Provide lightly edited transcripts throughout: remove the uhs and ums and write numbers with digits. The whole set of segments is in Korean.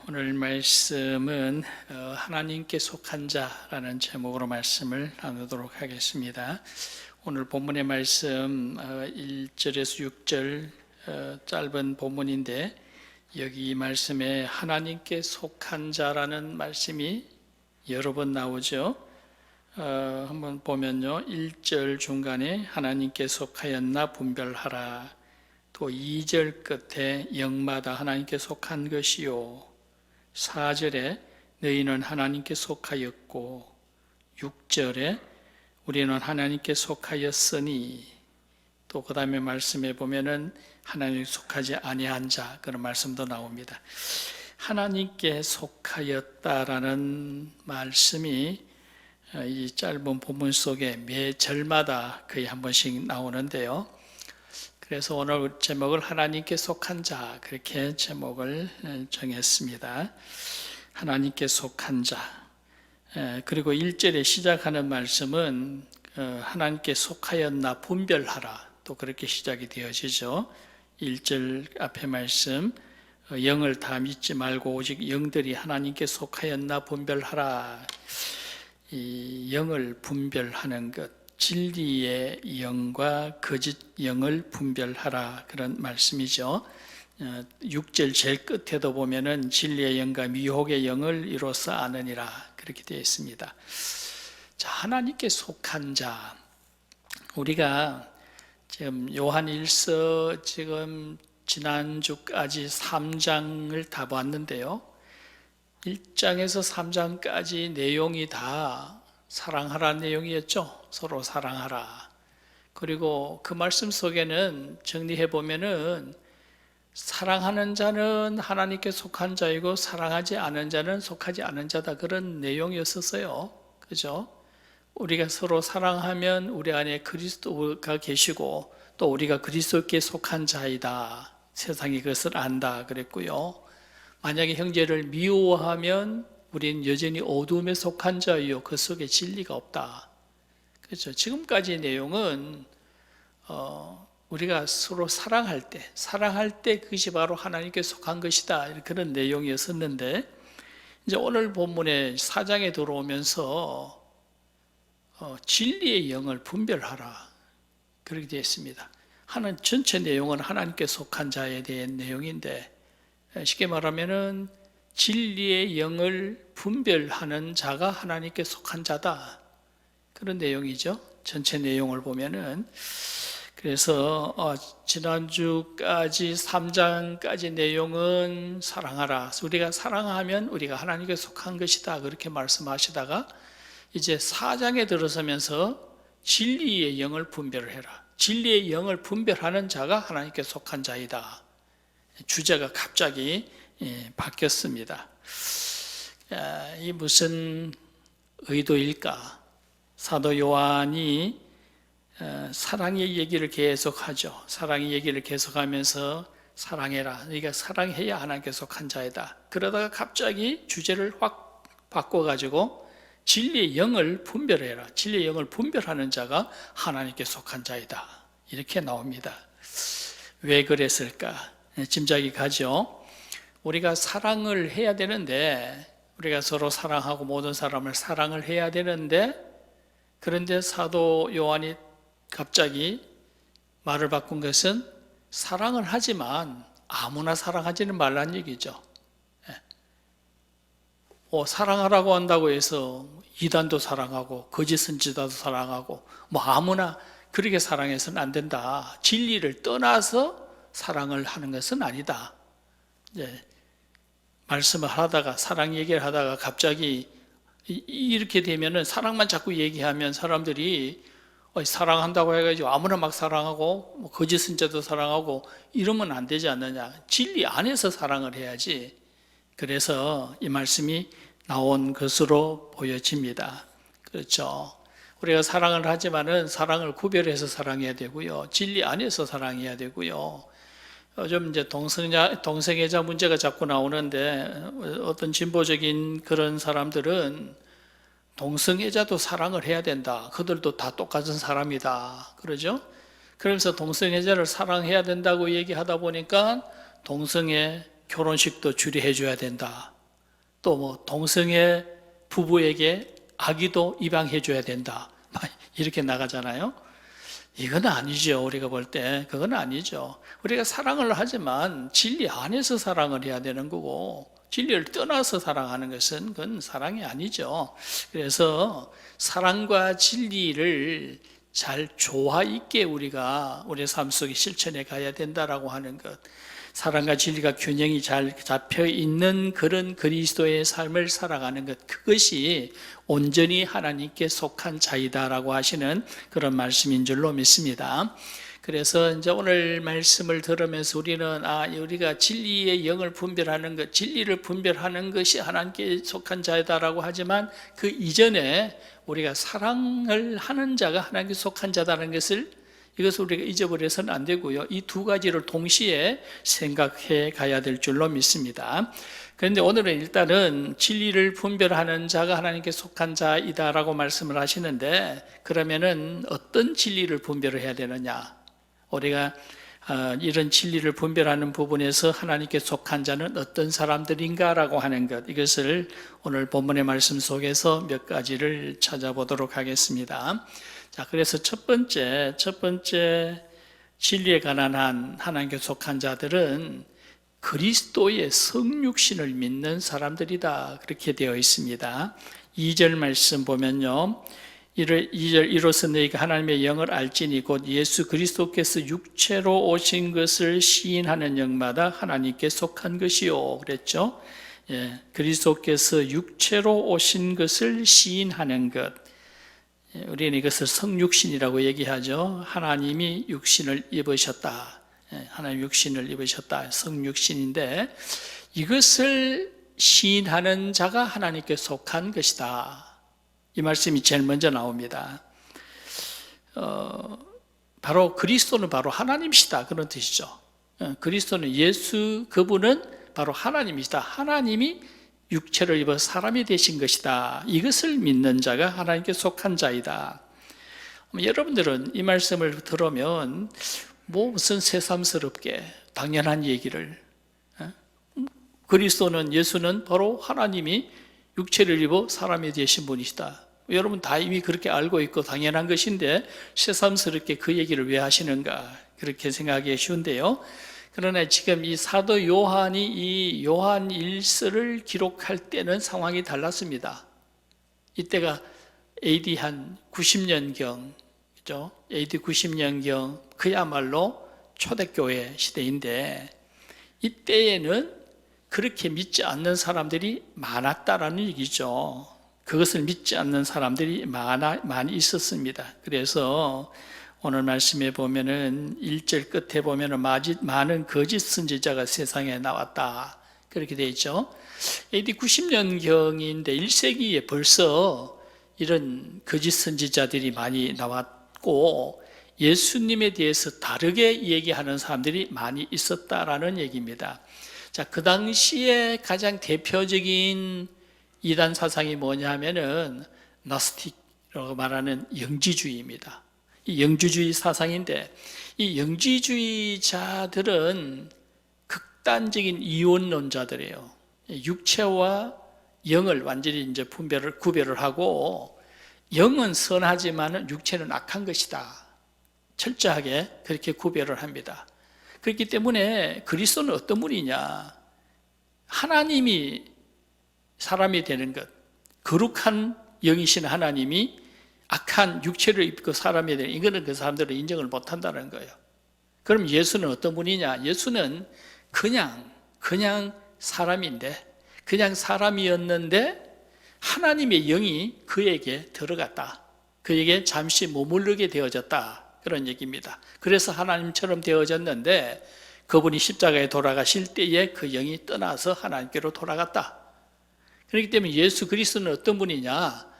오늘 말씀은 하나님께 속한 자라는 제목으로 말씀을 나누도록 하겠습니다. 오늘 본문의 말씀 1절에서 6절 짧은 본문인데 여기 말씀에 하나님께 속한 자라는 말씀이 여러 번 나오죠. 한번 보면요, 1절 중간에 하나님께 속하였나 분별하라, 또 2절 끝에 영마다 하나님께 속한 것이요, 4절에 너희는 하나님께 속하였고, 6절에 우리는 하나님께 속하였으니, 또 그 다음에 말씀에 보면은 하나님께 속하지 아니한 자, 그런 말씀도 나옵니다. 하나님께 속하였다라는 말씀이 이 짧은 본문 속에 매 절마다 거의 한 번씩 나오는데요. 그래서 오늘 제목을 하나님께 속한 자, 그렇게 제목을 정했습니다. 하나님께 속한 자. 그리고 1절에 시작하는 말씀은 하나님께 속하였나 분별하라, 또 그렇게 시작이 되어지죠. 1절 앞에 말씀, 영을 다 믿지 말고 오직 영들이 하나님께 속하였나 분별하라. 이 영을 분별하는 것, 진리의 영과 거짓 영을 분별하라, 그런 말씀이죠. 6절 제일 끝에도 보면은 진리의 영과 미혹의 영을 이로써 아느니라, 그렇게 되어 있습니다. 자, 하나님께 속한 자. 우리가 지금 요한일서 지금 지난주까지 3장을 다 봤는데요. 1장에서 3장까지 내용이 다 사랑하라는 내용이었죠. 서로 사랑하라. 그리고 그 말씀 속에는 정리해 보면은 사랑하는 자는 하나님께 속한 자이고 사랑하지 않은 자는 속하지 않은 자다, 그런 내용이었었어요. 그죠? 우리가 서로 사랑하면 우리 안에 그리스도가 계시고 또 우리가 그리스도께 속한 자이다. 세상이 그것을 안다 그랬고요. 만약에 형제를 미워하면 우리는 여전히 어둠에 속한 자이요 그 속에 진리가 없다. 그렇죠? 지금까지 내용은 우리가 서로 사랑할 때 그것이 바로 하나님께 속한 것이다, 그런 내용이었었는데, 이제 오늘 본문의 4장에 들어오면서 진리의 영을 분별하라, 그렇게 되어 있습니다. 전체 내용은 하나님께 속한 자에 대한 내용인데, 쉽게 말하면은 진리의 영을 분별하는 자가 하나님께 속한 자다, 그런 내용이죠. 전체 내용을 보면은. 그래서 지난주까지 3장까지 내용은 사랑하라, 우리가 사랑하면 우리가 하나님께 속한 것이다, 그렇게 말씀하시다가 이제 4장에 들어서면서 진리의 영을 분별해라, 진리의 영을 분별하는 자가 하나님께 속한 자이다, 주제가 갑자기 바뀌었습니다. 이 무슨 의도일까? 사도 요한이 사랑의 얘기를 계속하죠. 사랑의 얘기를 계속하면서 사랑해라, 네가 사랑해야 하나님께 속한 자이다. 그러다가 갑자기 주제를 확 바꿔가지고 진리의 영을 분별해라, 진리의 영을 분별하는 자가 하나님께 속한 자이다, 이렇게 나옵니다. 왜 그랬을까? 짐작이 가죠. 우리가 사랑을 해야 되는데, 우리가 서로 사랑하고 모든 사람을 사랑을 해야 되는데, 그런데 사도 요한이 갑자기 말을 바꾼 것은 사랑을 하지만 아무나 사랑하지는 말란 얘기죠. 사랑하라고 한다고 해서 이단도 사랑하고 거짓 선지자도 사랑하고 뭐 아무나 그렇게 사랑해서는 안 된다. 진리를 떠나서 사랑을 하는 것은 아니다. 말씀을 하다가, 사랑 얘기를 하다가 갑자기 이렇게 되면은 사랑만 자꾸 얘기하면 사람들이 사랑한다고 해가지고 아무나 막 사랑하고 뭐 거짓 선지자도 사랑하고 이러면 안 되지 않느냐. 진리 안에서 사랑을 해야지. 그래서 이 말씀이 나온 것으로 보여집니다. 그렇죠? 우리가 사랑을 하지만은 사랑을 구별해서 사랑해야 되고요, 진리 안에서 사랑해야 되고요. 요즘 이제 동성애자 문제가 자꾸 나오는데, 어떤 진보적인 그런 사람들은 동성애자도 사랑을 해야 된다, 그들도 다 똑같은 사람이다, 그러죠? 그러면서 동성애자를 사랑해야 된다고 얘기하다 보니까 동성애 결혼식도 주례해 줘야 된다, 또 뭐 동성애 부부에게 아기도 입양해 줘야 된다. 이렇게 나가잖아요. 이건 아니죠. 우리가 볼 때 그건 아니죠. 우리가 사랑을 하지만 진리 안에서 사랑을 해야 되는 거고, 진리를 떠나서 사랑하는 것은 그건 사랑이 아니죠. 그래서 사랑과 진리를 잘 조화 있게 우리가 우리 삶 속에 실천해 가야 된다라고 하는 것, 사랑과 진리가 균형이 잘 잡혀 있는 그런 그리스도의 삶을 살아가는 것, 그것이 온전히 하나님께 속한 자이다라고 하시는 그런 말씀인 줄로 믿습니다. 그래서 이제 오늘 말씀을 들으면서 우리는 우리가 진리의 영을 분별하는 것, 진리를 분별하는 것이 하나님께 속한 자이다라고 하지만 그 이전에 우리가 사랑을 하는 자가 하나님께 속한 자다는 것을, 이것을 우리가 잊어버려서는 안 되고요. 이 두 가지를 동시에 생각해 가야 될 줄로 믿습니다. 그런데 오늘은 일단은 진리를 분별하는 자가 하나님께 속한 자이다라고 말씀을 하시는데, 그러면은 어떤 진리를 분별을 해야 되느냐? 우리가 이런 진리를 분별하는 부분에서 하나님께 속한 자는 어떤 사람들인가라고 하는 것, 이것을 오늘 본문의 말씀 속에서 몇 가지를 찾아보도록 하겠습니다. 자, 그래서 첫 번째 진리에 관한 한 하나님께 속한 자들은 그리스도의 성육신을 믿는 사람들이다, 그렇게 되어 있습니다. 2절 말씀 보면요, 2절 이로써 너희가 하나님의 영을 알지니 곧 예수 그리스도께서 육체로 오신 것을 시인하는 영마다 하나님께 속한 것이요, 그랬죠. 그리스도께서 육체로 오신 것을 시인하는 것, 우리는 이것을 성육신이라고 얘기하죠. 하나님이 육신을 입으셨다, 하나님 육신을 입으셨다, 성육신인데, 이것을 시인하는 자가 하나님께 속한 것이다, 이 말씀이 제일 먼저 나옵니다. 바로 그리스도는 바로 하나님이시다, 그런 뜻이죠. 그리스도는 예수, 그분은 바로 하나님이시다. 하나님이 육체를 입어 사람이 되신 것이다. 이것을 믿는 자가 하나님께 속한 자이다. 여러분들은 이 말씀을 들으면 무슨 새삼스럽게 당연한 얘기를, 그리스도는, 예수는 바로 하나님이 육체를 입어 사람이 되신 분이시다, 여러분 다 이미 그렇게 알고 있고 당연한 것인데 새삼스럽게 그 얘기를 왜 하시는가, 그렇게 생각하기 쉬운데요. 그러나 지금 이 사도 요한이 이 요한 1서를 기록할 때는 상황이 달랐습니다. 이때가 AD 한 90년경, 그죠? AD 90년경, 그야말로 초대교회 시대인데, 이때에는 그렇게 믿지 않는 사람들이 많았다라는 얘기죠. 그것을 믿지 않는 사람들이 많이 있었습니다. 그래서 오늘 말씀에 보면은 1절 끝에 보면은 많은 거짓 선지자가 세상에 나왔다, 그렇게 되어 있죠. AD 90년경인데 1세기에 벌써 이런 거짓 선지자들이 많이 나왔고, 예수님에 대해서 다르게 얘기하는 사람들이 많이 있었다라는 얘기입니다. 자, 그 당시에 가장 대표적인 이단 사상이 뭐냐 하면은 나스틱이라고 말하는 영지주의입니다. 이 영지주의 사상인데, 이 영지주의자들은 극단적인 이원론자들이에요. 육체와 영을 완전히 이제 구별을 하고, 영은 선하지만 육체는 악한 것이다, 철저하게 그렇게 구별을 합니다. 그렇기 때문에 그리스도는 어떤 분이냐, 하나님이 사람이 되는 것, 거룩한 영이신 하나님이 악한 육체를 입고 사람이 되는, 이거는 그 사람들은 인정을 못한다는 거예요. 그럼 예수는 어떤 분이냐, 예수는 그냥 사람인데, 그냥 사람이었는데 하나님의 영이 그에게 들어갔다, 그에게 잠시 머무르게 되어졌다, 그런 얘기입니다. 그래서 하나님처럼 되어졌는데 그분이 십자가에 돌아가실 때에 그 영이 떠나서 하나님께로 돌아갔다. 그렇기 때문에 예수 그리스도는 어떤 분이냐,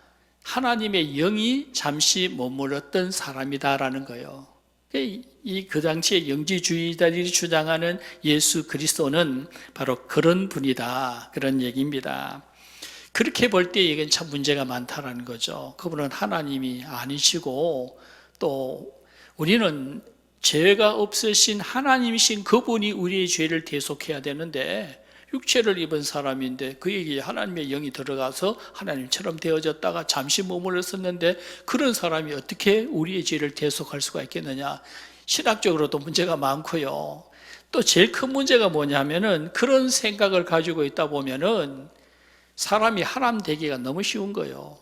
하나님의 영이 잠시 머물렀던 사람이다라는 거예요. 그 당시에 영지주의자들이 주장하는 예수 그리스도는 바로 그런 분이다, 그런 얘기입니다. 그렇게 볼 때 이게 참 문제가 많다라는 거죠. 그분은 하나님이 아니시고, 또 우리는 죄가 없으신 하나님이신 그분이 우리의 죄를 대속해야 되는데, 육체를 입은 사람인데 그에게 하나님의 영이 들어가서 하나님처럼 되어졌다가 잠시 머물렀었는데 그런 사람이 어떻게 우리의 죄를 대속할 수가 있겠느냐. 신학적으로도 문제가 많고요. 또 제일 큰 문제가 뭐냐면은 그런 생각을 가지고 있다 보면은 사람이 하나님 되기가 너무 쉬운 거예요.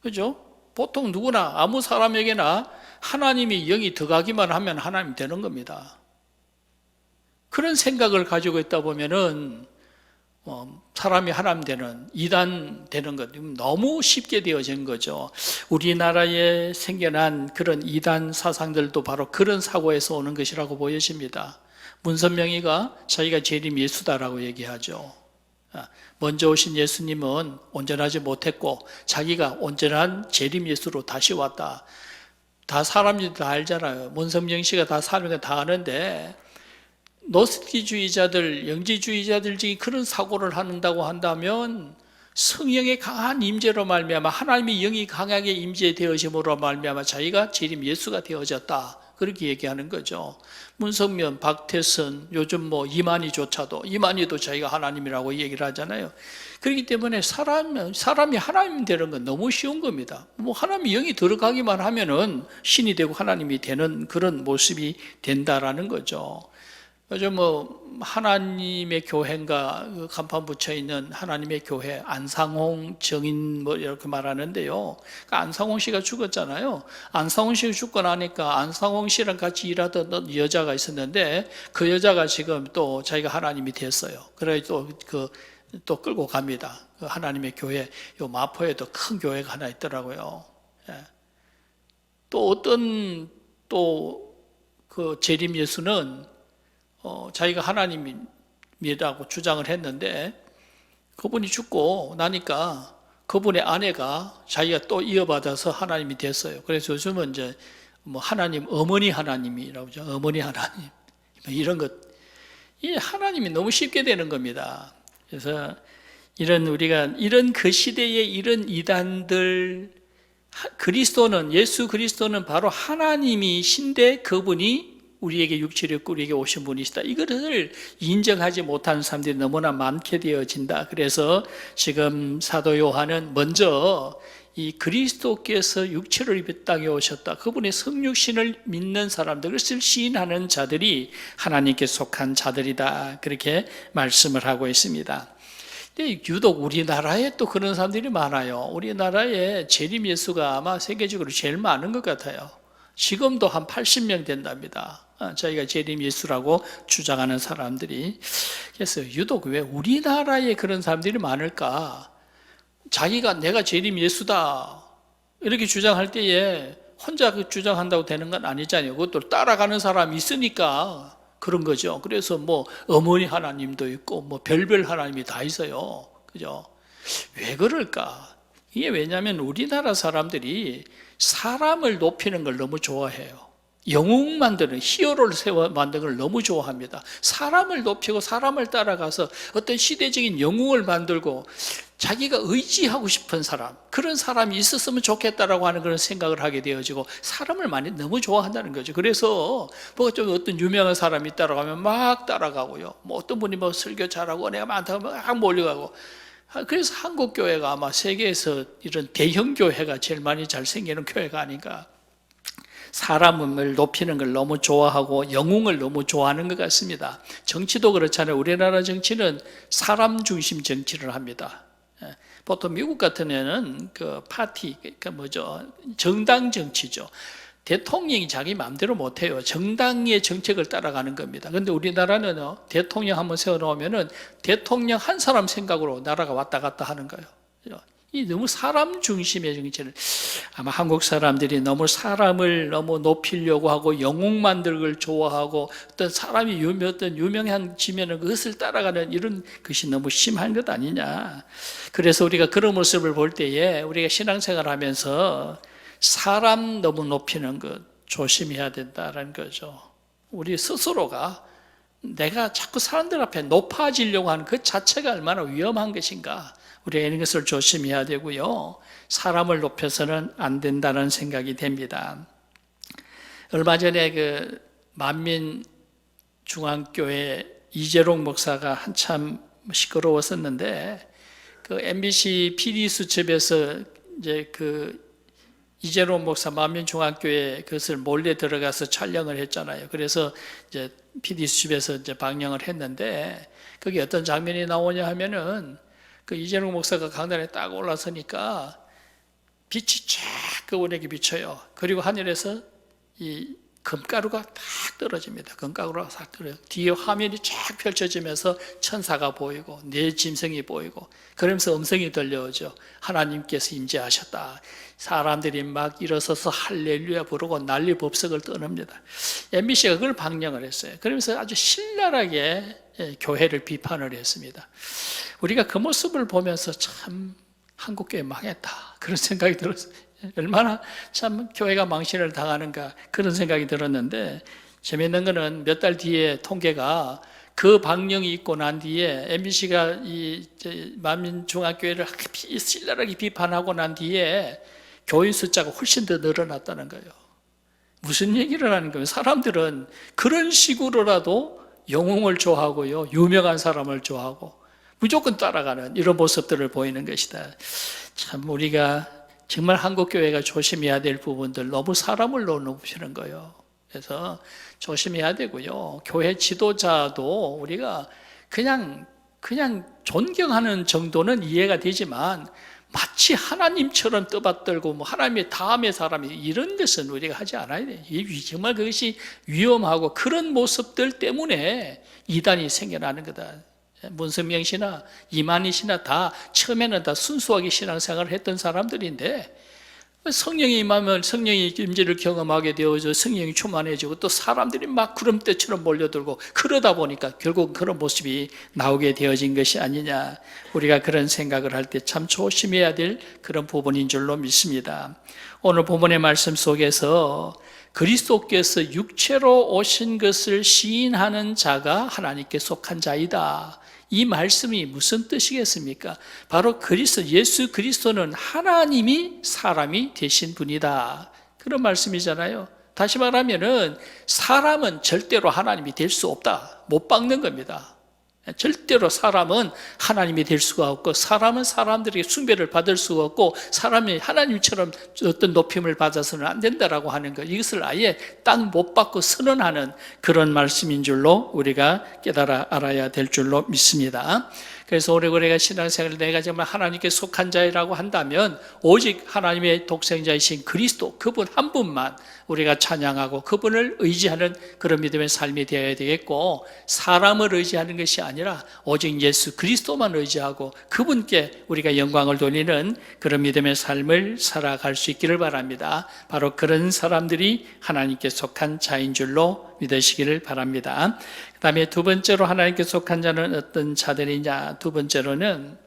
그죠? 보통 누구나 아무 사람에게나 하나님이 영이 들어가기만 하면 하나님 되는 겁니다. 그런 생각을 가지고 있다 보면은 사람이 하나님 되는, 이단 되는 것 너무 쉽게 되어진 거죠. 우리나라에 생겨난 그런 이단 사상들도 바로 그런 사고에서 오는 것이라고 보여집니다. 문선명이가 자기가 재림 예수다라고 얘기하죠. 먼저 오신 예수님은 온전하지 못했고 자기가 온전한 재림 예수로 다시 왔다. 다 사람들이 다 알잖아요. 문선명 씨가 다 사람이 다 아는데 노스티주의자들, 영지주의자들이 그런 사고를 한다고 한다면 성령의 강한 임재로 말미암아 하나님의 영이 강하게 임재되어짐으로 말미암아 자기가 재림 예수가 되어졌다. 그렇게 얘기하는 거죠. 문성면, 박태선, 요즘 이만희도 자기가 하나님이라고 얘기를 하잖아요. 그렇기 때문에 사람이 하나님 되는 건 너무 쉬운 겁니다. 하나님의 영이 들어가기만 하면은 신이 되고 하나님이 되는 그런 모습이 된다라는 거죠. 요즘 하나님의 교회인가 그 간판 붙여 있는 하나님의 교회 안상홍 정인 이렇게 말하는데요. 안상홍 씨가 죽었잖아요. 안상홍 씨가 죽고 나니까 안상홍 씨랑 같이 일하던 여자가 있었는데 그 여자가 지금 또 자기가 하나님이 됐어요. 그래서 또 끌고 갑니다. 그 하나님의 교회, 요 마포에도 큰 교회가 하나 있더라고요. 또 어떤 그 재림 예수는 자기가 하나님이라고 주장을 했는데 그분이 죽고 나니까 그분의 아내가 자기가 또 이어받아서 하나님이 됐어요. 그래서 요즘은 이제 하나님, 어머니 하나님이라고 하죠. 어머니 하나님. 이런 것. 이 하나님이 너무 쉽게 되는 겁니다. 그래서 우리가 이런 그 시대의 이런 이단들, 예수 그리스도는 바로 하나님이신데 그분이 우리에게 육체를 입고 우리에게 오신 분이시다. 이것을 인정하지 못하는 사람들이 너무나 많게 되어진다. 그래서 지금 사도 요한은 먼저 이 그리스도께서 육체를 입은 땅에 오셨다. 그분의 성육신을 믿는 사람들, 그것을 시인하는 자들이 하나님께 속한 자들이다. 그렇게 말씀을 하고 있습니다. 근데 유독 우리나라에 또 그런 사람들이 많아요. 우리나라에 재림 예수가 아마 세계적으로 제일 많은 것 같아요. 지금도 한 80명 된답니다. 저희가 재림 예수라고 주장하는 사람들이. 그래서 유독 왜 우리나라에 그런 사람들이 많을까? 자기가 내가 재림 예수다 이렇게 주장할 때에 혼자 그 주장한다고 되는 건 아니잖아요. 그것도 따라가는 사람이 있으니까 그런 거죠. 그래서 어머니 하나님도 있고 별별 하나님이 다 있어요. 그죠? 왜 그럴까? 이게 왜냐하면 우리나라 사람들이 사람을 높이는 걸 너무 좋아해요. 영웅 만드는, 히어로를 세워 만드는 걸 너무 좋아합니다. 사람을 높이고 사람을 따라가서 어떤 시대적인 영웅을 만들고 자기가 의지하고 싶은 사람, 그런 사람이 있었으면 좋겠다라고 하는 그런 생각을 하게 되어지고 사람을 많이 너무 좋아한다는 거죠. 그래서 좀 어떤 유명한 사람이 따라가면 막 따라가고요. 어떤 분이 설교 잘하고 은혜가 많다고 막 몰려가고. 그래서 한국 교회가 아마 세계에서 이런 대형 교회가 제일 많이 잘 생기는 교회가 아닌가. 사람을 높이는 걸 너무 좋아하고 영웅을 너무 좋아하는 것 같습니다. 정치도 그렇잖아요. 우리나라 정치는 사람 중심 정치를 합니다. 보통 미국 같은 데는 정당 정치죠. 대통령이 자기 마음대로 못해요. 정당의 정책을 따라가는 겁니다. 그런데 우리나라는 대통령 한번 세워놓으면 대통령 한 사람 생각으로 나라가 왔다 갔다 하는 거예요. 이 너무 사람 중심의 정치를, 아마 한국 사람들이 너무 사람을 너무 높이려고 하고 영웅 만들 걸 좋아하고 어떤 사람이 유명해지면 그것을 따라가는 이런 것이 너무 심한 것 아니냐. 그래서 우리가 그런 모습을 볼 때에 우리가 신앙생활 하면서 사람 너무 높이는 것 조심해야 된다는 거죠. 우리 스스로가 내가 자꾸 사람들 앞에 높아지려고 하는 그 자체가 얼마나 위험한 것인가, 우리가 이런 것을 조심해야 되고요. 사람을 높여서는 안 된다는 생각이 됩니다. 얼마 전에 만민중앙교회 이재롱 목사가 한참 시끄러웠었는데 그 MBC PD 수첩에서 이제 그 이재롱 목사 만민중앙교회 그것을 몰래 들어가서 촬영을 했잖아요. 그래서 이제 PD 수첩에서 이제 방영을 했는데 거기 어떤 장면이 나오냐 하면은 그 이재롱 목사가 강단에 딱 올라서니까 빛이 쫙 그분에게 비쳐요. 그리고 하늘에서 이 금가루가 탁 떨어집니다. 금가루가 탁 떨어져. 뒤에 화면이 쫙 펼쳐지면서 천사가 보이고 내 짐승이 보이고 그러면서 음성이 들려오죠. 하나님께서 임재하셨다. 사람들이 막 일어서서 할렐루야 부르고 난리 법석을 떠납니다. MBC가 그걸 방영을 했어요. 그러면서 아주 신랄하게 교회를 비판을 했습니다. 우리가 그 모습을 보면서 참 한국교회 망했다 그런 생각이 들었어요. 얼마나 참 교회가 망신을 당하는가 그런 생각이 들었는데 재미있는 거는 몇 달 뒤에 통계가 그 방영이 있고 난 뒤에 MBC가 이 만민중앙교회를 신랄하게 비판하고 난 뒤에 교인 숫자가 훨씬 더 늘어났다는 거예요. 무슨 얘기를 하는 거예요? 사람들은 그런 식으로라도 영웅을 좋아하고요, 유명한 사람을 좋아하고 무조건 따라가는 이런 모습들을 보이는 것이다. 참 우리가 정말 한국교회가 조심해야 될 부분들 너무 사람을 높이는 거예요. 그래서 조심해야 되고요. 교회 지도자도 우리가 그냥 존경하는 정도는 이해가 되지만 마치 하나님처럼 떠받들고 뭐 하나님의 다음의 사람이 이런 것은 우리가 하지 않아야 돼요. 정말 그것이 위험하고 그런 모습들 때문에 이단이 생겨나는 거다. 문선명 씨나 이만희 씨나 다 처음에는 다 순수하게 신앙생활을 했던 사람들인데 성령이 임하면 성령의 임재를 경험하게 되어져 성령이 충만해지고 또 사람들이 막 구름대처럼 몰려들고 그러다 보니까 결국 그런 모습이 나오게 되어진 것이 아니냐. 우리가 그런 생각을 할 때 참 조심해야 될 그런 부분인 줄로 믿습니다. 오늘 본문의 말씀 속에서 그리스도께서 육체로 오신 것을 시인하는 자가 하나님께 속한 자이다. 이 말씀이 무슨 뜻이겠습니까? 바로 예수 그리스도는 하나님이 사람이 되신 분이다. 그런 말씀이잖아요. 다시 말하면은 사람은 절대로 하나님이 될 수 없다. 못 박는 겁니다. 절대로 사람은 하나님이 될 수가 없고 사람은 사람들에게 숭배를 받을 수가 없고 사람이 하나님처럼 어떤 높임을 받아서는 안 된다라고 하는 것, 이것을 아예 딱 못 받고 선언하는 그런 말씀인 줄로 우리가 깨달아 알아야 될 줄로 믿습니다. 그래서 오래오래가 신앙생활을 내가 정말 하나님께 속한 자라고 한다면 오직 하나님의 독생자이신 그리스도 그분 한 분만 우리가 찬양하고 그분을 의지하는 그런 믿음의 삶이 되어야 되겠고 사람을 의지하는 것이 아니라 오직 예수 그리스도만 의지하고 그분께 우리가 영광을 돌리는 그런 믿음의 삶을 살아갈 수 있기를 바랍니다. 바로 그런 사람들이 하나님께 속한 자인 줄로 믿으시기를 바랍니다. 그 다음에 두 번째로 하나님께 속한 자는 어떤 자들이냐? 두 번째로는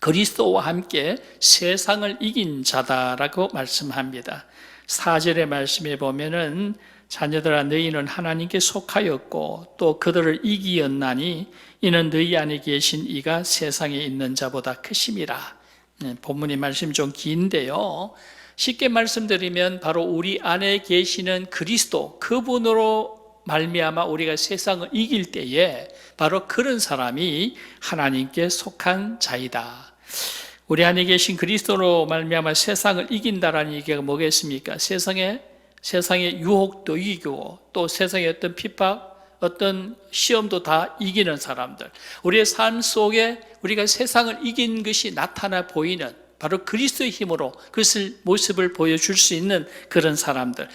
그리스도와 함께 세상을 이긴 자다라고 말씀합니다. 4절의 말씀에 보면은 자녀들아 너희는 하나님께 속하였고 또 그들을 이기었나니 이는 너희 안에 계신 이가 세상에 있는 자보다 크심이라. 본문의 말씀이 좀 긴데요. 쉽게 말씀드리면 바로 우리 안에 계시는 그리스도 그분으로 말미암아 우리가 세상을 이길 때에 바로 그런 사람이 하나님께 속한 자이다. 우리 안에 계신 그리스도로 말미암아 세상을 이긴다라는 얘기가 뭐겠습니까? 세상의 유혹도 이기고 또 세상의 어떤 핍박, 어떤 시험도 다 이기는 사람들. 우리의 삶 속에 우리가 세상을 이긴 것이 나타나 보이는 바로 그리스도의 힘으로 그것을 모습을 보여줄 수 있는 그런 사람들.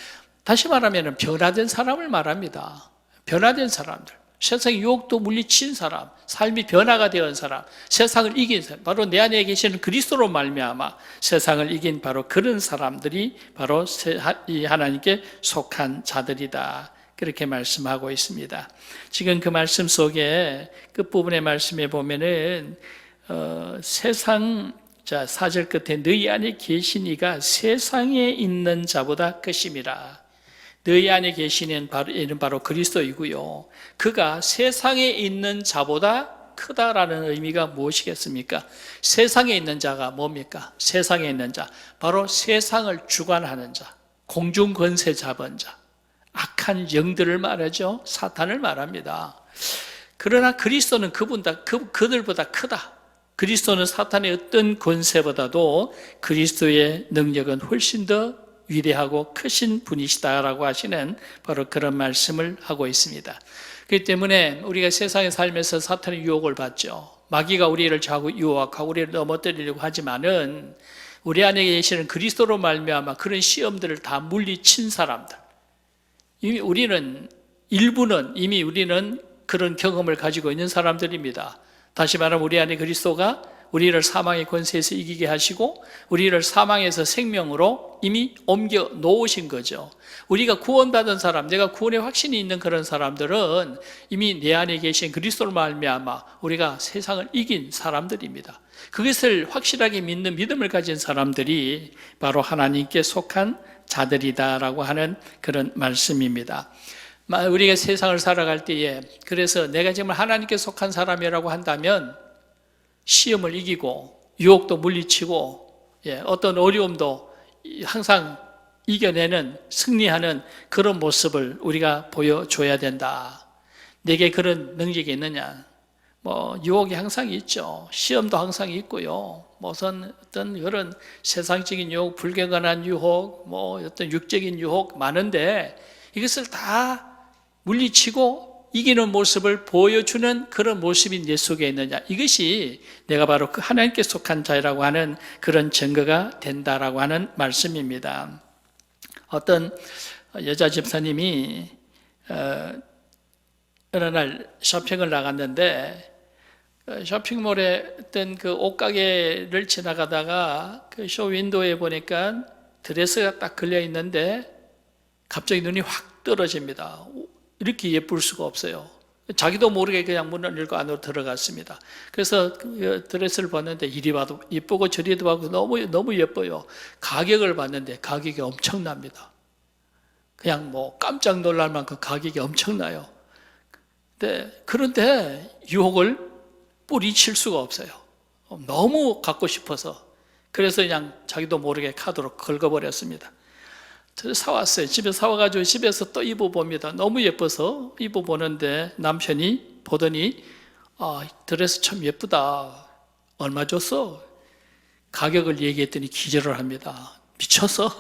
다시 말하면 변화된 사람을 말합니다. 변화된 사람들. 세상의 유혹도 물리친 사람, 삶이 변화가 되어 사람, 세상을 이긴 사람, 바로 내 안에 계시는 그리스도로 말미암아 세상을 이긴 바로 그런 사람들이 바로 이 하나님께 속한 자들이다. 그렇게 말씀하고 있습니다. 지금 그 말씀 속에 끝부분의 말씀에 보면은 세상, 자 4절 끝에 너희 안에 계신 이가 세상에 있는 자보다 크심이라. 너희 안에 계시는 이는 바로 그리스도이고요. 그가 세상에 있는 자보다 크다라는 의미가 무엇이겠습니까? 세상에 있는 자가 뭡니까? 세상에 있는 자, 바로 세상을 주관하는 자, 공중 권세 잡은 자, 악한 영들을 말하죠. 사탄을 말합니다. 그러나 그리스도는 그들보다 크다. 그리스도는 사탄의 어떤 권세보다도 그리스도의 능력은 훨씬 더 위대하고 크신 분이시다라고 하시는 바로 그런 말씀을 하고 있습니다. 그렇기 때문에 우리가 세상에 살면서 사탄의 유혹을 받죠. 마귀가 우리를 자꾸 유혹하고 우리를 넘어뜨리려고 하지만은 우리 안에 계시는 그리스도로 말미암아 그런 시험들을 다 물리친 사람들. 이미 우리는 그런 경험을 가지고 있는 사람들입니다. 다시 말하면 우리 안에 그리스도가 우리를 사망의 권세에서 이기게 하시고 우리를 사망에서 생명으로 이미 옮겨 놓으신 거죠. 우리가 구원받은 사람, 내가 구원의 확신이 있는 그런 사람들은 이미 내 안에 계신 그리스도로 말미암아 우리가 세상을 이긴 사람들입니다. 그것을 확실하게 믿는 믿음을 가진 사람들이 바로 하나님께 속한 자들이다라고 하는 그런 말씀입니다. 우리가 세상을 살아갈 때에 그래서 내가 정말 하나님께 속한 사람이라고 한다면 시험을 이기고 유혹도 물리치고 어떤 어려움도 항상 이겨내는 승리하는 그런 모습을 우리가 보여줘야 된다. 내게 그런 능력이 있느냐? 유혹이 항상 있죠. 시험도 항상 있고요. 무슨 어떤 그런 세상적인 유혹, 불경건한 유혹, 어떤 육적인 유혹 많은데 이것을 다 물리치고 이기는 모습을 보여주는 그런 모습이 내 속에 있느냐. 이것이 내가 바로 그 하나님께 속한 자라고 하는 그런 증거가 된다라고 하는 말씀입니다. 어떤 여자 집사님이 어느 날 쇼핑을 나갔는데 쇼핑몰에 어떤 그 옷가게를 지나가다가 그 쇼 윈도우에 보니까 드레스가 딱 걸려 있는데 갑자기 눈이 확 떨어집니다. 이렇게 예쁠 수가 없어요. 자기도 모르게 그냥 문을 열고 안으로 들어갔습니다. 그래서 그 드레스를 봤는데 이리 봐도 예쁘고 저리도 봐도 너무 예뻐요. 가격을 봤는데 가격이 엄청납니다. 그냥 깜짝 놀랄 만큼 가격이 엄청나요. 그런데 유혹을 뿌리칠 수가 없어요. 너무 갖고 싶어서. 그래서 그냥 자기도 모르게 카드로 긁어버렸습니다. 사왔어요. 집에 사와가지고 집에서 또 입어봅니다. 너무 예뻐서 입어보는데 남편이 보더니 드레스 참 예쁘다. 얼마 줬어? 가격을 얘기했더니 기절을 합니다. 미쳤어?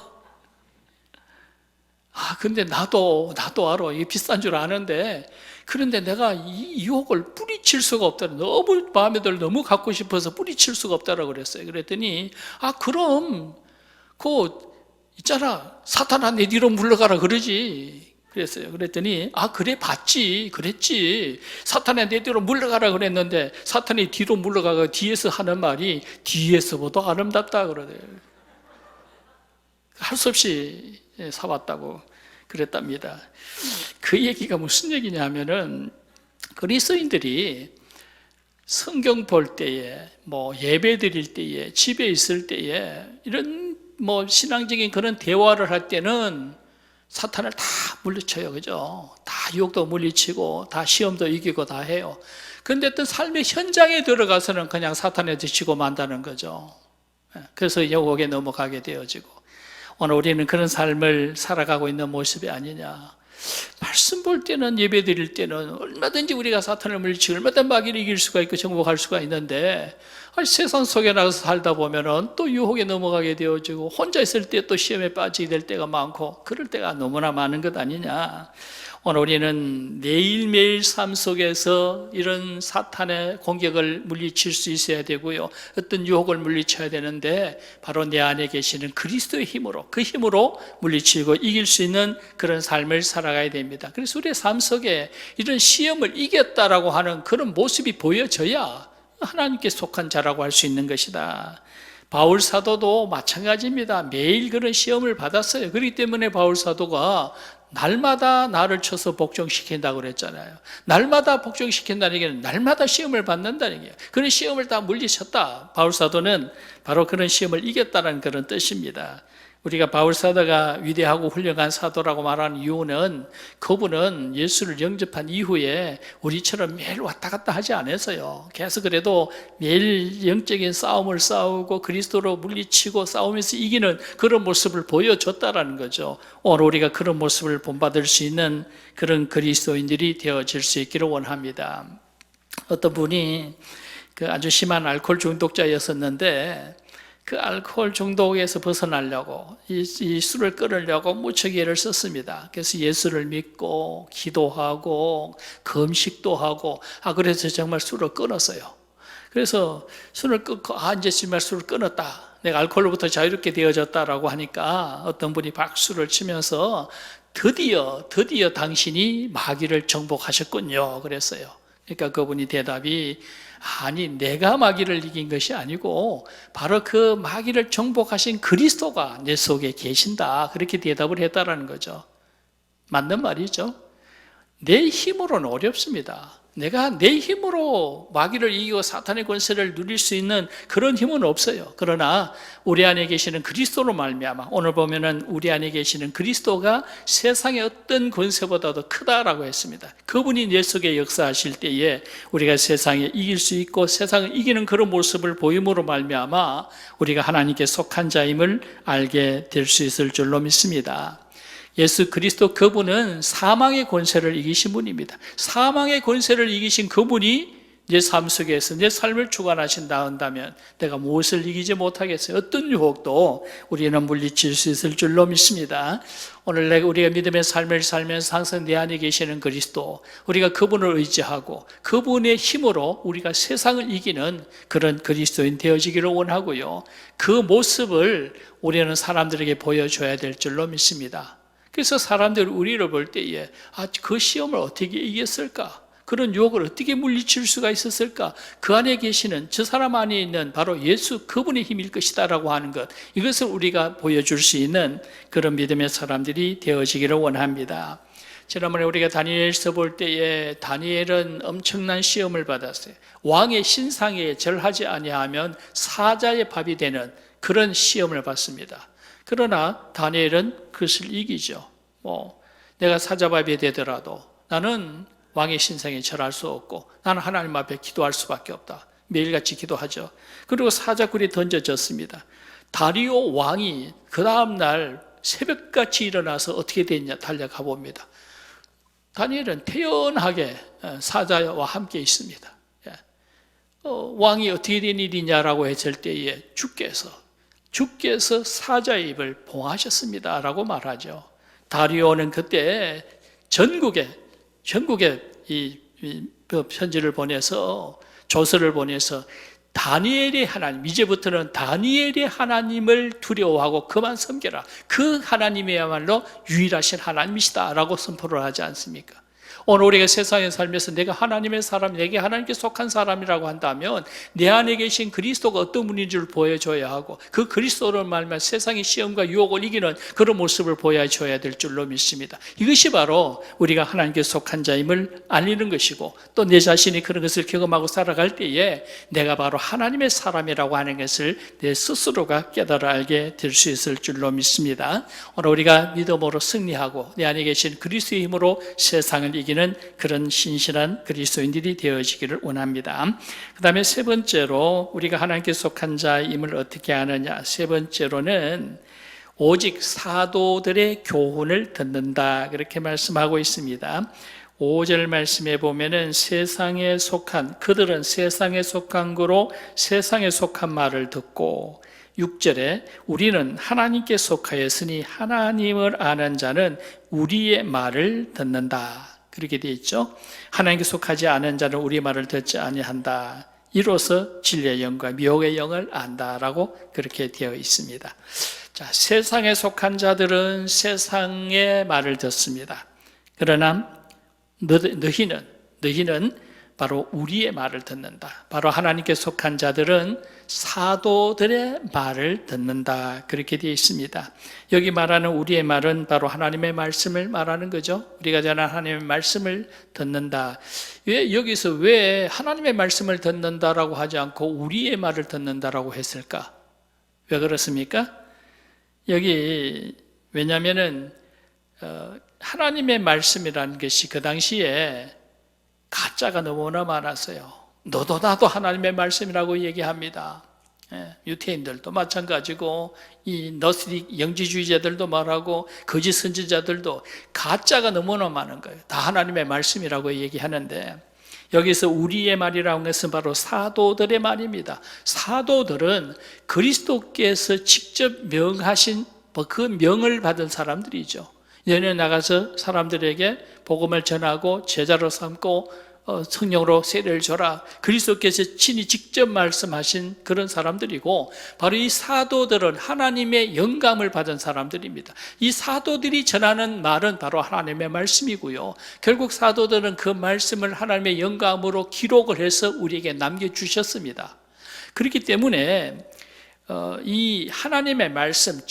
근데 나도 알아. 이게 비싼 줄 아는데 그런데 내가 이 유혹을 뿌리칠 수가 없다. 너무 마음에 들어 너무 갖고 싶어서 뿌리칠 수가 없다라고 그랬어요. 그랬더니 그럼 있잖아. 사탄아 내 뒤로 물러가라 그러지. 그랬어요. 그랬더니 그래 봤지. 그랬지. 사탄아 내 뒤로 물러가라 그랬는데 사탄이 뒤로 물러가고 뒤에서 하는 말이 뒤에서보다 아름답다 그러대요. 할 수 없이 사왔다고 그랬답니다. 그 얘기가 무슨 얘기냐면은 그리스도인들이 성경 볼 때에 예배 드릴 때에 집에 있을 때에 이런 신앙적인 그런 대화를 할 때는 사탄을 다 물리쳐요. 그죠? 다 유혹도 물리치고 다 시험도 이기고 다 해요. 그런데 어떤 삶의 현장에 들어가서는 그냥 사탄한테 지고 만다는 거죠. 그래서 유혹에 넘어가게 되어지고 오늘 우리는 그런 삶을 살아가고 있는 모습이 아니냐. 말씀 볼 때는 예배 드릴 때는 얼마든지 우리가 사탄을 물리치고 얼마든지 마귀를 이길 수가 있고 정복할 수가 있는데 세상 속에 나가서 살다 보면은 또 유혹에 넘어가게 되어지고 혼자 있을 때 또 시험에 빠지게 될 때가 많고 그럴 때가 너무나 많은 것 아니냐. 오늘 우리는 매일매일 삶 속에서 이런 사탄의 공격을 물리칠 수 있어야 되고요. 어떤 유혹을 물리쳐야 되는데 바로 내 안에 계시는 그리스도의 힘으로 그 힘으로 물리치고 이길 수 있는 그런 삶을 살아가야 됩니다. 그래서 우리의 삶 속에 이런 시험을 이겼다라고 하는 그런 모습이 보여져야 하나님께 속한 자라고 할 수 있는 것이다. 바울 사도도 마찬가지입니다. 매일 그런 시험을 받았어요. 그렇기 때문에 바울 사도가 날마다 나를 쳐서 복종시킨다고 그랬잖아요. 날마다 복종시킨다는 얘기는 날마다 시험을 받는다는 얘기예요. 그런 시험을 다 물리쳤다. 바울 사도는 바로 그런 시험을 이겼다는 그런 뜻입니다. 우리가 바울 사도가 위대하고 훌륭한 사도라고 말하는 이유는 그분은 예수를 영접한 이후에 우리처럼 매일 왔다 갔다 하지 않아서요. 계속 그래도 매일 영적인 싸움을 싸우고 그리스도로 물리치고 싸우면서 이기는 그런 모습을 보여줬다라는 거죠. 오늘 우리가 그런 모습을 본받을 수 있는 그런 그리스도인들이 되어질 수 있기를 원합니다. 어떤 분이 그 아주 심한 알코올 중독자였었는데 그 알코올 중독에서 벗어나려고 이 술을 끊으려고 무척 애를 썼습니다. 그래서 예수를 믿고 기도하고 금식도 하고 그래서 정말 술을 끊었어요. 그래서 술을 끊고 이제 정말 술을 끊었다. 내가 알코올로부터 자유롭게 되어졌다라고 하니까 어떤 분이 박수를 치면서 드디어 당신이 마귀를 정복하셨군요. 그랬어요. 그러니까 그분이 대답이 아니 내가 마귀를 이긴 것이 아니고 바로 그 마귀를 정복하신 그리스도가 내 속에 계신다. 그렇게 대답을 했다라는 거죠. 맞는 말이죠. 내 힘으로는 어렵습니다. 내가 내 힘으로 마귀를 이기고 사탄의 권세를 누릴 수 있는 그런 힘은 없어요. 그러나 우리 안에 계시는 그리스도로 말미암아 오늘 보면은 우리 안에 계시는 그리스도가 세상의 어떤 권세보다도 크다라고 했습니다. 그분이 내 속에 역사하실 때에 우리가 세상에 이길 수 있고 세상을 이기는 그런 모습을 보임으로 말미암아 우리가 하나님께 속한 자임을 알게 될 수 있을 줄로 믿습니다. 예수 그리스도 그분은 사망의 권세를 이기신 분입니다. 사망의 권세를 이기신 그분이 내 삶 속에서 내 삶을 주관하신다 한다면 내가 무엇을 이기지 못하겠어요? 어떤 유혹도 우리는 물리칠 수 있을 줄로 믿습니다. 오늘 우리가 믿음의 삶을 살면서 항상 내 안에 계시는 그리스도, 우리가 그분을 의지하고 그분의 힘으로 우리가 세상을 이기는 그런 그리스도인 되어지기를 원하고요. 그 모습을 우리는 사람들에게 보여줘야 될 줄로 믿습니다. 그래서 사람들이 우리를 볼 때에 그 시험을 어떻게 이겼을까? 그런 유혹을 어떻게 물리칠 수가 있었을까? 그 안에 계시는 저 사람 안에 있는 바로 예수 그분의 힘일 것이다라고 하는 것, 이것을 우리가 보여줄 수 있는 그런 믿음의 사람들이 되어지기를 원합니다. 지난번에 우리가 다니엘서 볼 때에 다니엘은 엄청난 시험을 받았어요. 왕의 신상에 절하지 아니하면 사자의 밥이 되는 그런 시험을 받습니다. 그러나 다니엘은 그것을 이기죠. 내가 사자밥이 되더라도 나는 왕의 신상에 절할 수 없고 나는 하나님 앞에 기도할 수밖에 없다. 매일같이 기도하죠. 그리고 사자굴이 던져졌습니다. 다리오 왕이 그 다음날 새벽같이 일어나서 어떻게 됐냐 달려가 봅니다. 다니엘은 태연하게 사자와 함께 있습니다. 왕이 어떻게 된 일이냐라고 했을 때에 주께서 사자의 입을 봉하셨습니다 라고 말하죠. 다리오는 그때 전국에 이 편지를 보내서 조서를 보내서 다니엘의 하나님, 이제부터는 다니엘의 하나님을 두려워하고 그만 섬겨라. 그 하나님이야말로 유일하신 하나님이시다 라고 선포를 하지 않습니까? 오늘 우리가 세상에 살면서 내가 하나님의 사람, 내게 하나님께 속한 사람이라고 한다면 내 안에 계신 그리스도가 어떤 분인지를 보여줘야 하고 그 그리스도를 말하면 세상의 시험과 유혹을 이기는 그런 모습을 보여줘야 될 줄로 믿습니다. 이것이 바로 우리가 하나님께 속한 자임을 알리는 것이고 또 내 자신이 그런 것을 경험하고 살아갈 때에 내가 바로 하나님의 사람이라고 하는 것을 내 스스로가 깨달아 알게 될 수 있을 줄로 믿습니다. 오늘 우리가 믿음으로 승리하고 내 안에 계신 그리스도의 힘으로 세상을 이기는 그런 신실한 그리스도인들이 되어지기를 원합니다. 그 다음에 세 번째로 우리가 하나님께 속한 자임을 어떻게 아느냐. 세 번째로는 오직 사도들의 교훈을 듣는다 그렇게 말씀하고 있습니다. 5절 말씀에 보면은 그들은 세상에 속한 거로 세상에 속한 말을 듣고 6절에 우리는 하나님께 속하였으니 하나님을 아는 자는 우리의 말을 듣는다. 그렇게 되어 있죠. 하나님께 속하지 않은 자는 우리 말을 듣지 아니한다. 이로써 진리의 영과 미혹의 영을 안다라고 그렇게 되어 있습니다. 자, 세상에 속한 자들은 세상의 말을 듣습니다. 그러나 너희는 바로 우리의 말을 듣는다. 바로 하나님께 속한 자들은 사도들의 말을 듣는다. 그렇게 되어 있습니다. 여기 말하는 우리의 말은 바로 하나님의 말씀을 말하는 거죠. 우리가 전한 하나님의 말씀을 듣는다. 여기서 왜 하나님의 말씀을 듣는다라고 하지 않고 우리의 말을 듣는다라고 했을까? 왜 그렇습니까? 왜냐하면은 하나님의 말씀이라는 것이 그 당시에 가짜가 너무나 많았어요. 너도 나도 하나님의 말씀이라고 얘기합니다. 유태인들도 마찬가지고 이 너스틱 영지주의자들도 말하고 거짓 선지자들도 가짜가 너무나 많은 거예요. 다 하나님의 말씀이라고 얘기하는데 여기서 우리의 말이라는 것은 바로 사도들의 말입니다. 사도들은 그리스도께서 직접 명하신 그 명을 받은 사람들이죠. 연에 나가서 사람들에게 복음을 전하고 제자로 삼고 성령으로 세례를 줘라. 그리스도께서 친히 직접 말씀하신 그런 사람들이고, 바로 이 사도들은 하나님의 영감을 받은 사람들입니다. 이 사도들이 전하는 말은 바로 하나님의 말씀이고요. 결국 사도들은 그 말씀을 하나님의 영감으로 기록을 해서 우리에게 남겨주셨습니다. 그렇기 때문에 이 하나님의 말씀,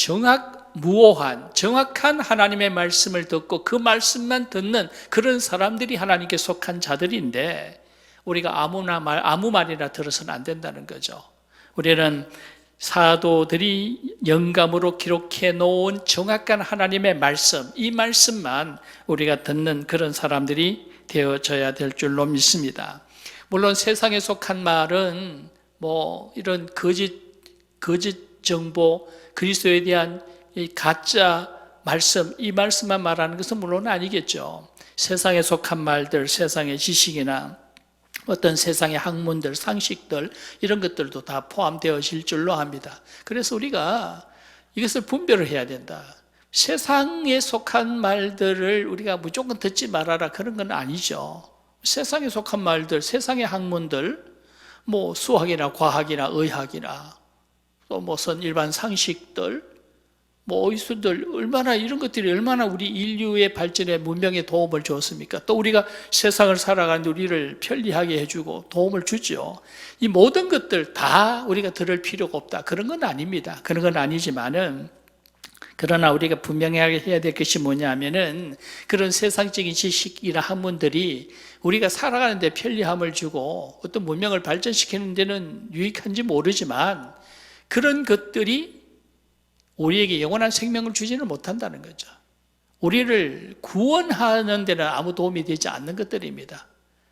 정확한 하나님의 말씀을 듣고 그 말씀만 듣는 그런 사람들이 하나님께 속한 자들인데, 우리가 아무 말이나 들어서는 안 된다는 거죠. 우리는 사도들이 영감으로 기록해 놓은 정확한 하나님의 말씀, 이 말씀만 우리가 듣는 그런 사람들이 되어져야 될 줄로 믿습니다. 물론 세상에 속한 말은 이런 거짓 정보, 그리스도에 대한 이 가짜 말씀, 이 말씀만 말하는 것은 물론 아니겠죠. 세상에 속한 말들, 세상의 지식이나 어떤 세상의 학문들, 상식들, 이런 것들도 다 포함되어질 줄로 합니다. 그래서 우리가 이것을 분별을 해야 된다. 세상에 속한 말들을 우리가 무조건 듣지 말아라, 그런 건 아니죠. 세상에 속한 말들, 세상의 학문들, 수학이나 과학이나 의학이나 또 무슨 일반 상식들, 어휘수들, 이런 것들이 얼마나 우리 인류의 발전에, 문명에 도움을 주었습니까? 또 우리가 세상을 살아가는데 우리를 편리하게 해주고 도움을 주죠. 이 모든 것들 다 우리가 들을 필요가 없다, 그런 건 아닙니다. 그런 건 아니지만은, 그러나 우리가 분명하게 해야 될 것이 뭐냐면은, 그런 세상적인 지식이나 학문들이 우리가 살아가는 데 편리함을 주고 어떤 문명을 발전시키는 데는 유익한지 모르지만, 그런 것들이 우리에게 영원한 생명을 주지는 못한다는 거죠. 우리를 구원하는 데는 아무 도움이 되지 않는 것들입니다.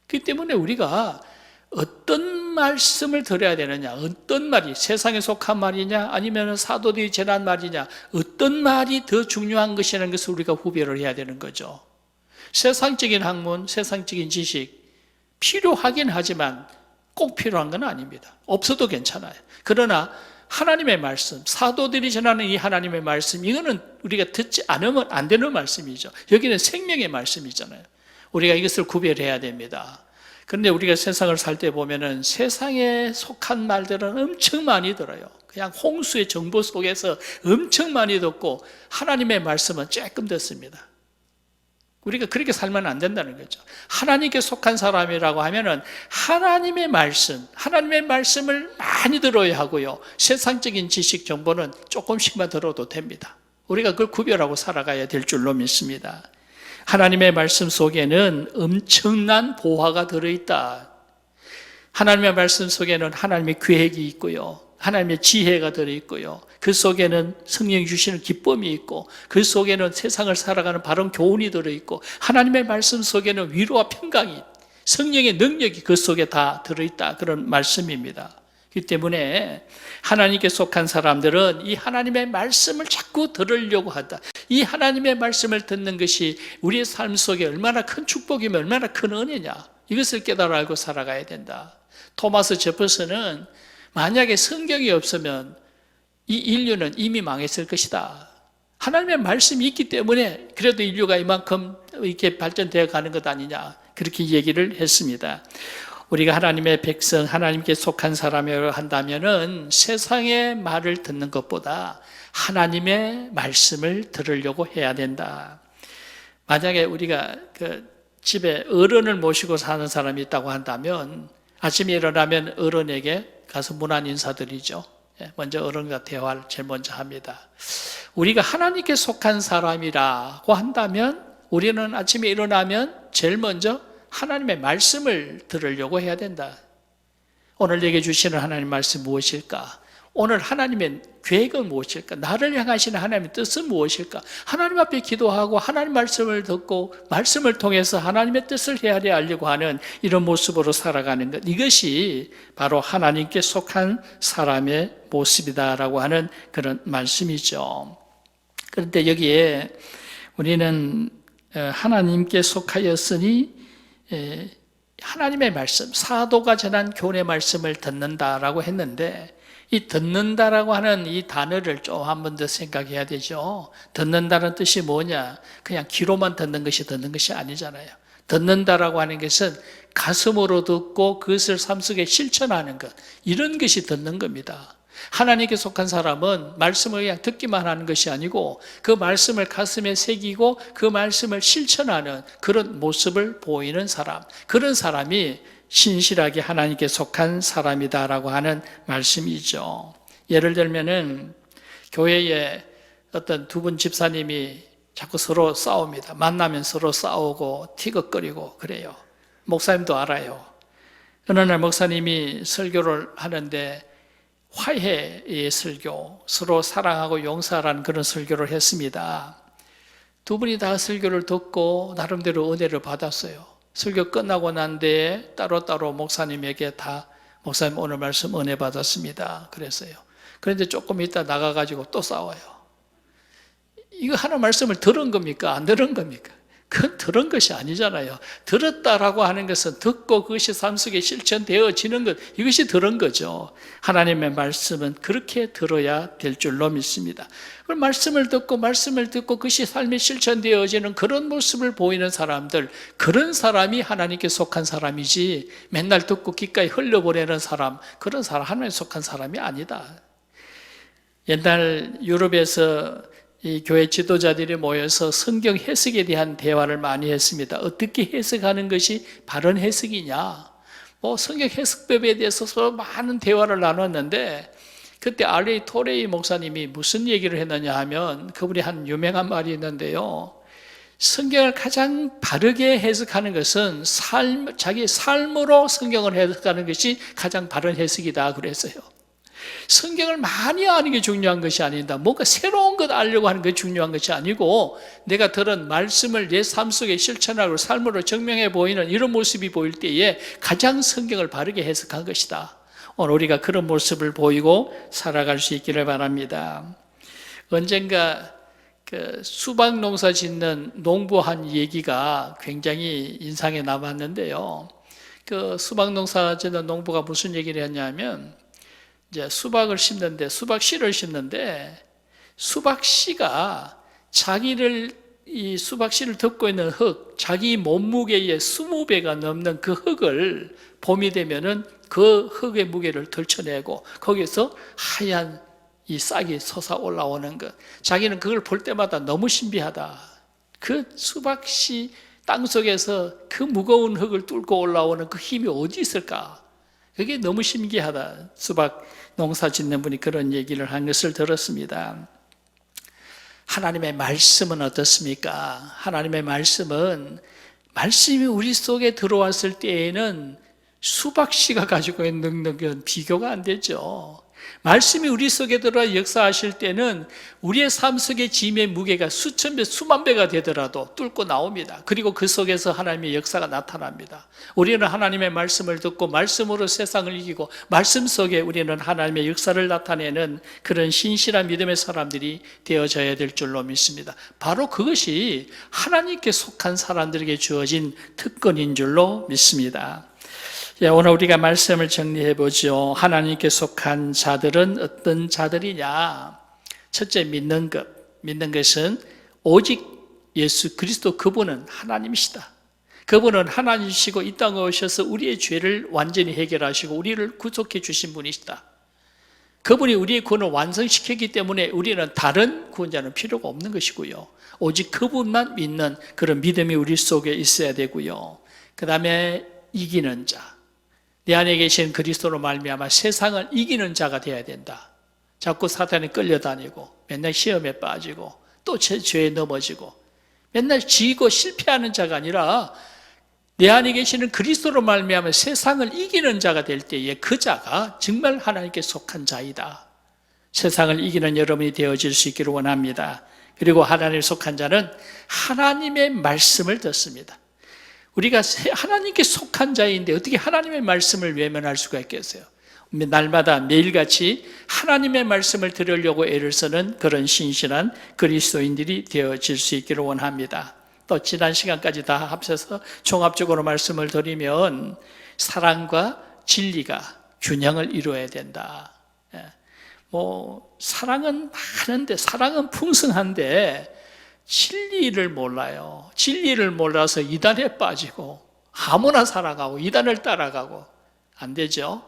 그렇기 때문에 우리가 어떤 말씀을 들어야 되느냐, 어떤 말이 세상에 속한 말이냐, 아니면 사도들이 전한 말이냐, 어떤 말이 더 중요한 것이라는 것을 우리가 구별을 해야 되는 거죠. 세상적인 학문, 세상적인 지식 필요하긴 하지만 꼭 필요한 건 아닙니다. 없어도 괜찮아요. 그러나 하나님의 말씀, 사도들이 전하는 이 하나님의 말씀, 이거는 우리가 듣지 않으면 안 되는 말씀이죠. 여기는 생명의 말씀이잖아요. 우리가 이것을 구별해야 됩니다. 그런데 우리가 세상을 살 때 보면은 세상에 속한 말들은 엄청 많이 들어요. 그냥 홍수의 정보 속에서 엄청 많이 듣고 하나님의 말씀은 조금 듣습니다. 우리가 그렇게 살면 안 된다는 거죠. 하나님께 속한 사람이라고 하면은 하나님의 말씀을 많이 들어야 하고요. 세상적인 지식 정보는 조금씩만 들어도 됩니다. 우리가 그걸 구별하고 살아가야 될 줄로 믿습니다. 하나님의 말씀 속에는 엄청난 보화가 들어있다. 하나님의 말씀 속에는 하나님의 계획이 있고요. 하나님의 지혜가 들어있고요. 그 속에는 성령이 주시는 기쁨이 있고, 그 속에는 세상을 살아가는 바른 교훈이 들어있고, 하나님의 말씀 속에는 위로와 평강이, 성령의 능력이 그 속에 다 들어있다, 그런 말씀입니다. 그렇기 때문에 하나님께 속한 사람들은 이 하나님의 말씀을 자꾸 들으려고 한다. 이 하나님의 말씀을 듣는 것이 우리의 삶 속에 얼마나 큰 축복이며 얼마나 큰 은혜냐, 이것을 깨달아 알고 살아가야 된다. 토마스 제퍼슨은 만약에 성경이 없으면 이 인류는 이미 망했을 것이다. 하나님의 말씀이 있기 때문에 그래도 인류가 이만큼 이렇게 발전되어 가는 것 아니냐, 그렇게 얘기를 했습니다. 우리가 하나님의 백성, 하나님께 속한 사람이라고 한다면은 세상의 말을 듣는 것보다 하나님의 말씀을 들으려고 해야 된다. 만약에 우리가 집에 어른을 모시고 사는 사람이 있다고 한다면 아침에 일어나면 어른에게 가서 문안 인사드리죠. 먼저 어른과 대화를 제일 먼저 합니다. 우리가 하나님께 속한 사람이라고 한다면 우리는 아침에 일어나면 제일 먼저 하나님의 말씀을 들으려고 해야 된다. 오늘 내게 주시는 하나님의 말씀 무엇일까? 오늘 하나님의 계획은 무엇일까? 나를 향하시는 하나님의 뜻은 무엇일까? 하나님 앞에 기도하고 하나님 말씀을 듣고 말씀을 통해서 하나님의 뜻을 헤아려 알려고 하는 이런 모습으로 살아가는 것, 이것이 바로 하나님께 속한 사람의 모습이다라고 하는 그런 말씀이죠. 그런데 여기에 우리는 하나님께 속하였으니 하나님의 말씀, 사도가 전한 교훈의 말씀을 듣는다라고 했는데, 이 듣는다라고 하는 이 단어를 좀 한 번 더 생각해야 되죠. 듣는다는 뜻이 뭐냐? 그냥 귀로만 듣는 것이 아니잖아요. 듣는다라고 하는 것은 가슴으로 듣고 그것을 삶 속에 실천하는 것, 이런 것이 듣는 겁니다. 하나님께 속한 사람은 말씀을 그냥 듣기만 하는 것이 아니고 그 말씀을 가슴에 새기고 그 말씀을 실천하는 그런 모습을 보이는 사람, 그런 사람이 신실하게 하나님께 속한 사람이다라고 하는 말씀이죠. 예를 들면은 교회에 어떤 두 분 집사님이 자꾸 서로 싸웁니다. 만나면 서로 싸우고 티격거리고 그래요. 목사님도 알아요. 어느 날 목사님이 설교를 하는데 화해의 설교, 서로 사랑하고 용서하라는 그런 설교를 했습니다. 두 분이 다 설교를 듣고 나름대로 은혜를 받았어요. 설교 끝나고 난 뒤에 따로따로 목사님에게 다 목사님 오늘 말씀 은혜 받았습니다 그랬어요. 그런데 조금 있다 나가가지고 또 싸워요. 이거 하나 말씀을 들은 겁니까? 안 들은 겁니까? 그건 들은 것이 아니잖아요. 들었다라고 하는 것은 듣고 그것이 삶 속에 실천되어지는 것, 이것이 들은 거죠. 하나님의 말씀은 그렇게 들어야 될 줄로 믿습니다. 말씀을 듣고 그것이 삶에 실천되어지는 그런 모습을 보이는 사람들, 그런 사람이 하나님께 속한 사람이지 맨날 듣고 귓가에 흘려보내는 사람, 그런 사람 하나님께 속한 사람이 아니다. 옛날 유럽에서 이 교회 지도자들이 모여서 성경 해석에 대한 대화를 많이 했습니다. 어떻게 해석하는 것이 바른 해석이냐? 성경 해석법에 대해서 서로 많은 대화를 나눴는데 그때 알레이 토레이 목사님이 무슨 얘기를 했느냐 하면 그분이 한 유명한 말이 있는데요. 성경을 가장 바르게 해석하는 것은 자기 삶으로 성경을 해석하는 것이 가장 바른 해석이다 그랬어요. 성경을 많이 아는 게 중요한 것이 아니다. 뭔가 새로운 것 알려고 하는 게 중요한 것이 아니고 내가 들은 말씀을 내 삶 속에 실천하고 삶으로 증명해 보이는 이런 모습이 보일 때에 가장 성경을 바르게 해석한 것이다. 오늘 우리가 그런 모습을 보이고 살아갈 수 있기를 바랍니다. 언젠가 수박 농사 짓는 농부한 얘기가 굉장히 인상에 남았는데요. 수박 농사 짓는 농부가 무슨 얘기를 했냐면 이제 수박 씨를 심는데 수박 씨가 이 수박 씨를 덮고 있는 흙, 자기 몸무게의 20배가 넘는 그 흙을 봄이 되면은 그 흙의 무게를 덜쳐내고 거기서 하얀 이 싹이 솟아 올라오는 것. 자기는 그걸 볼 때마다 너무 신비하다. 그 수박 씨 땅속에서 그 무거운 흙을 뚫고 올라오는 그 힘이 어디 있을까? 그게 너무 신기하다. 수박 농사 짓는 분이 그런 얘기를 한 것을 들었습니다. 하나님의 말씀은 어떻습니까? 하나님의 말씀이 우리 속에 들어왔을 때에는 수박 씨가 가지고 있는 능력은 비교가 안 되죠. 말씀이 우리 속에 들어와 역사하실 때는 우리의 삶 속의 짐의 무게가 수천 배, 수만 배가 되더라도 뚫고 나옵니다. 그리고 그 속에서 하나님의 역사가 나타납니다. 우리는 하나님의 말씀을 듣고 말씀으로 세상을 이기고 말씀 속에 우리는 하나님의 역사를 나타내는 그런 신실한 믿음의 사람들이 되어져야 될 줄로 믿습니다. 바로 그것이 하나님께 속한 사람들에게 주어진 특권인 줄로 믿습니다. 오늘 우리가 말씀을 정리해 보죠. 하나님께 속한 자들은 어떤 자들이냐? 첫째, 믿는 것. 믿는 것은 오직 예수 그리스도 그분은 하나님이시다. 그분은 하나님이시고 이 땅에 오셔서 우리의 죄를 완전히 해결하시고 우리를 구속해 주신 분이시다. 그분이 우리의 구원을 완성시켰기 때문에 우리는 다른 구원자는 필요가 없는 것이고요. 오직 그분만 믿는 그런 믿음이 우리 속에 있어야 되고요. 그 다음에 이기는 자. 내 안에 계신 그리스도로 말미암아 세상을 이기는 자가 되어야 된다. 자꾸 사탄에 끌려다니고 맨날 시험에 빠지고 또 죄에 넘어지고 맨날 지고 실패하는 자가 아니라 내 안에 계시는 그리스도로 말미암아 세상을 이기는 자가 될 때에 그 자가 정말 하나님께 속한 자이다. 세상을 이기는 여러분이 되어질 수 있기를 원합니다. 그리고 하나님께 속한 자는 하나님의 말씀을 듣습니다. 우리가 하나님께 속한 자인데 어떻게 하나님의 말씀을 외면할 수가 있겠어요? 날마다 매일같이 하나님의 말씀을 들으려고 애를 쓰는 그런 신실한 그리스도인들이 되어질 수 있기를 원합니다. 또 지난 시간까지 다 합쳐서 종합적으로 말씀을 드리면 사랑과 진리가 균형을 이루어야 된다. 사랑은 많은데, 사랑은 풍성한데 진리를 몰라요. 진리를 몰라서 이단에 빠지고 아무나 사랑하고 이단을 따라가고 안 되죠.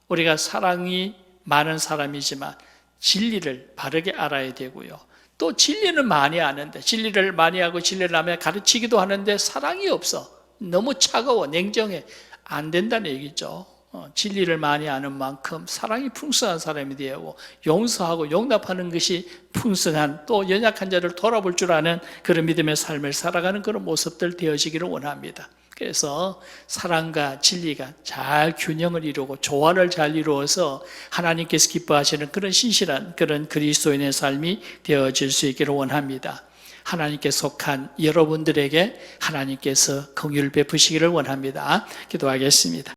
우리가 사랑이 많은 사람이지만 진리를 바르게 알아야 되고요. 또 진리는 많이 아는데, 진리를 많이 하고 진리를 남에 가르치기도 하는데 사랑이 없어. 너무 차가워, 냉정해. 안 된다는 얘기죠. 진리를 많이 아는 만큼 사랑이 풍성한 사람이 되고 용서하고 용납하는 것이 풍성한, 또 연약한 자를 돌아볼 줄 아는 그런 믿음의 삶을 살아가는 그런 모습들 되어지기를 원합니다. 그래서 사랑과 진리가 잘 균형을 이루고 조화를 잘 이루어서 하나님께서 기뻐하시는 그런 신실한 그런 그리스도인의 삶이 되어질 수 있기를 원합니다. 하나님께 속한 여러분들에게 하나님께서 긍휼을 베푸시기를 원합니다. 기도하겠습니다.